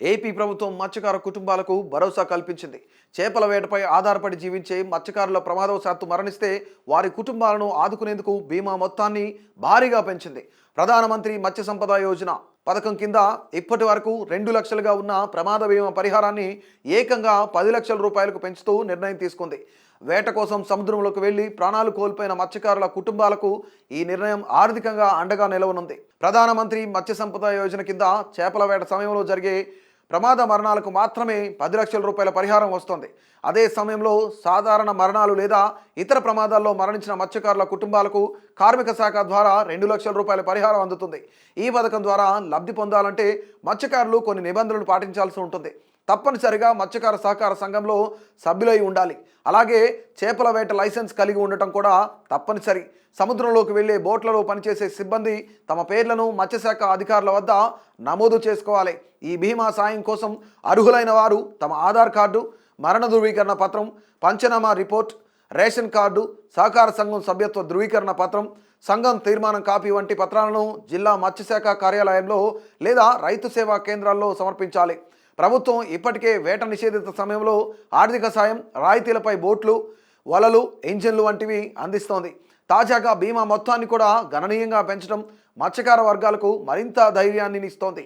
AP ప్రభుత్వం మత్స్యకార కుటుంబాలకు భరోసా కల్పించింది. చేపల వేటపై ఆధారపడి జీవించే మత్స్యకారుల ప్రమాదవశాత్తు మరణిస్తే వారి కుటుంబాలను ఆదుకునేందుకు బీమా మొత్తాన్ని భారీగా పెంచింది. ప్రధానమంత్రి మత్స్య సంపద యోజన పథకం కింద ఇప్పటి వరకు 2 లక్షలుగా ఉన్న ప్రమాద బీమా పరిహారాన్ని ఏకంగా 10 లక్షల రూపాయలకు పెంచుతూ నిర్ణయం తీసుకుంది. వేట కోసం సముద్రంలోకి వెళ్లి ప్రాణాలు కోల్పోయిన మత్స్యకారుల కుటుంబాలకు ఈ నిర్ణయం ఆర్థికంగా అండగా నిలవనుంది. ప్రధానమంత్రి మత్స్య సంపద యోజన కింద చేపల వేట సమయంలో జరిగే ప్రమాద మరణాలకు మాత్రమే 10 లక్షల రూపాయల పరిహారం వస్తుంది. అదే సమయంలో సాధారణ మరణాలు లేదా ఇతర ప్రమాదాల్లో మరణించిన మత్స్యకారుల కుటుంబాలకు కార్మిక శాఖ ద్వారా 2 లక్షల రూపాయల పరిహారం అందుతుంది. ఈ పథకం ద్వారా లబ్ధి పొందాలంటే మత్స్యకారులు కొన్ని నిబంధనలు పాటించాల్సి ఉంటుంది. తప్పనిసరిగా మత్స్యకార సహకార సంఘంలో సభ్యులై ఉండాలి. అలాగే చేపల వేట లైసెన్స్ కలిగి ఉండటం కూడా తప్పనిసరి. సముద్రంలోకి వెళ్లే బోట్లలో పనిచేసే సిబ్బంది తమ పేర్లను మత్స్యశాఖ అధికారుల వద్ద నమోదు చేసుకోవాలి. ఈ బీమా సాయం కోసం అర్హులైన వారు తమ ఆధార్ కార్డు, మరణ ధృవీకరణ పత్రం, పంచనామా రిపోర్ట్, రేషన్ కార్డు, సహకార సంఘం సభ్యత్వ ధృవీకరణ పత్రం, సంఘం తీర్మానం కాపీ వంటి పత్రాలను జిల్లా మత్స్యశాఖ కార్యాలయంలో లేదా రైతు సేవా కేంద్రాల్లో సమర్పించాలి. ప్రభుత్వం ఇప్పటికే వేట నిషేధిత సమయంలో ఆర్థిక సాయం, రాయితీలపై బోట్లు, వలలు, ఇంజిన్లు వంటివి అందిస్తోంది. తాజాగా బీమా మొత్తాన్ని కూడా గణనీయంగా పెంచడం మత్స్యకార వర్గాలకు మరింత ధైర్యాన్ని ఇస్తోంది.